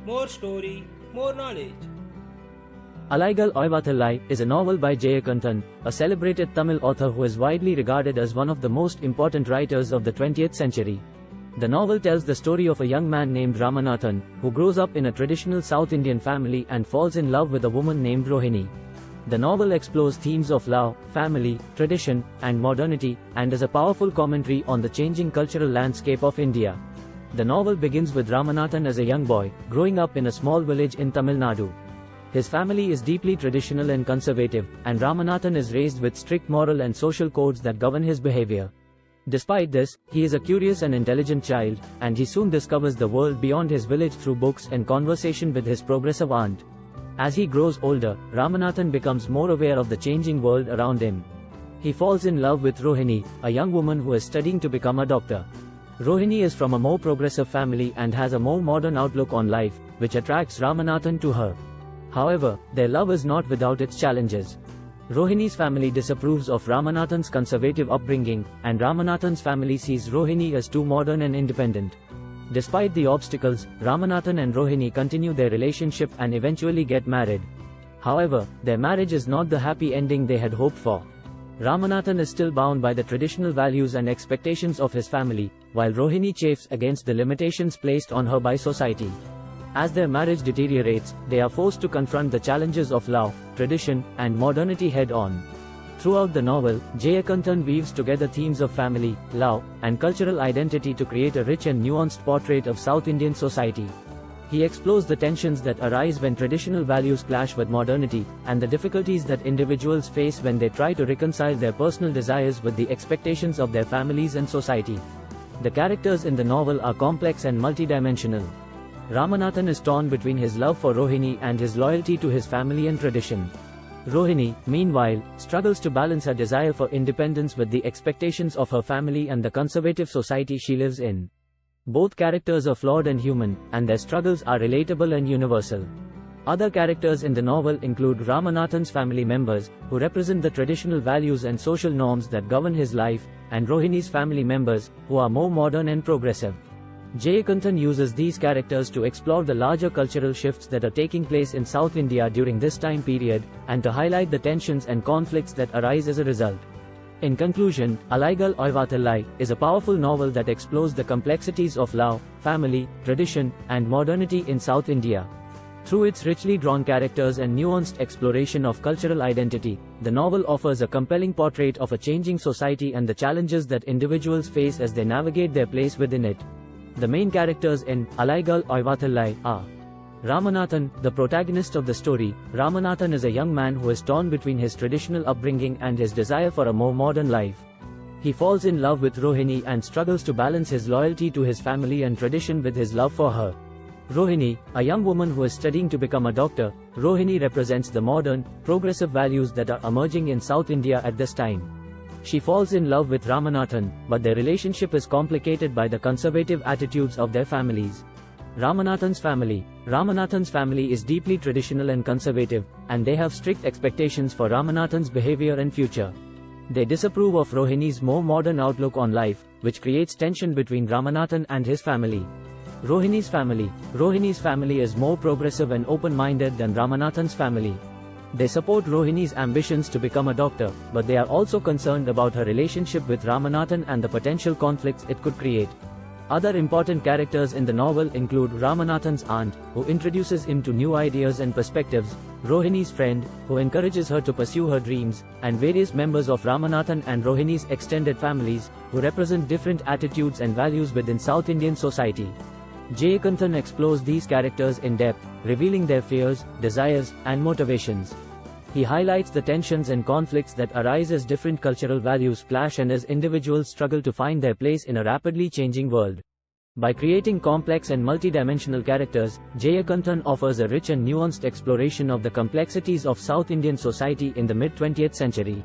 More story, more knowledge. Alaigal Oivathillai is a novel by Jayakanthan, a celebrated Tamil author who is widely regarded as one of the most important writers of the 20th century. The novel tells the story of a young man named Ramanathan, who grows up in a traditional South Indian family and falls in love with a woman named Rohini. The novel explores themes of love, family, tradition, and modernity, and is a powerful commentary on the changing cultural landscape of India. The novel begins with Ramanathan as a young boy, growing up in a small village in Tamil Nadu. His family is deeply traditional and conservative, and Ramanathan is raised with strict moral and social codes that govern his behavior. Despite this, he is a curious and intelligent child, and he soon discovers the world beyond his village through books and conversation with his progressive aunt. As he grows older, Ramanathan becomes more aware of the changing world around him. He falls in love with Rohini, a young woman who is studying to become a doctor. Rohini is from a more progressive family and has a more modern outlook on life, which attracts Ramanathan to her. However, their love is not without its challenges. Rohini's family disapproves of Ramanathan's conservative upbringing, and Ramanathan's family sees Rohini as too modern and independent. Despite the obstacles, Ramanathan and Rohini continue their relationship and eventually get married. However, their marriage is not the happy ending they had hoped for. Ramanathan is still bound by the traditional values and expectations of his family, while Rohini chafes against the limitations placed on her by society. As their marriage deteriorates, they are forced to confront the challenges of love, tradition, and modernity head-on. Throughout the novel, Jayakanthan weaves together themes of family, love, and cultural identity to create a rich and nuanced portrait of South Indian society. He explores the tensions that arise when traditional values clash with modernity, and the difficulties that individuals face when they try to reconcile their personal desires with the expectations of their families and society. The characters in the novel are complex and multidimensional. Ramanathan is torn between his love for Rohini and his loyalty to his family and tradition. Rohini, meanwhile, struggles to balance her desire for independence with the expectations of her family and the conservative society she lives in. Both characters are flawed and human, and their struggles are relatable and universal. Other characters in the novel include Ramanathan's family members, who represent the traditional values and social norms that govern his life, and Rohini's family members, who are more modern and progressive. Jayakanthan uses these characters to explore the larger cultural shifts that are taking place in South India during this time period, and to highlight the tensions and conflicts that arise as a result. In conclusion, Alaigal Oivathillai is a powerful novel that explores the complexities of love, family, tradition, and modernity in South India. Through its richly drawn characters and nuanced exploration of cultural identity, the novel offers a compelling portrait of a changing society and the challenges that individuals face as they navigate their place within it. The main characters in Alaigal Oivathillai are Ramanathan, the protagonist of the story. Ramanathan is a young man who is torn between his traditional upbringing and his desire for a more modern life. He falls in love with Rohini and struggles to balance his loyalty to his family and tradition with his love for her. Rohini, a young woman who is studying to become a doctor. Rohini represents the modern, progressive values that are emerging in South India at this time. She falls in love with Ramanathan, but their relationship is complicated by the conservative attitudes of their families. Ramanathan's family is deeply traditional and conservative, and they have strict expectations for Ramanathan's behavior and future. They disapprove of Rohini's more modern outlook on life, which creates tension between Ramanathan and his family. Rohini's family is more progressive and open-minded than Ramanathan's family. They support Rohini's ambitions to become a doctor, but they are also concerned about her relationship with Ramanathan and the potential conflicts it could create. Other important characters in the novel include Ramanathan's aunt, who introduces him to new ideas and perspectives, Rohini's friend, who encourages her to pursue her dreams, and various members of Ramanathan and Rohini's extended families, who represent different attitudes and values within South Indian society. Jayakanthan explores these characters in depth, revealing their fears, desires, and motivations. He highlights the tensions and conflicts that arise as different cultural values clash and as individuals struggle to find their place in a rapidly changing world. By creating complex and multidimensional characters, Jayakanthan offers a rich and nuanced exploration of the complexities of South Indian society in the mid-20th century.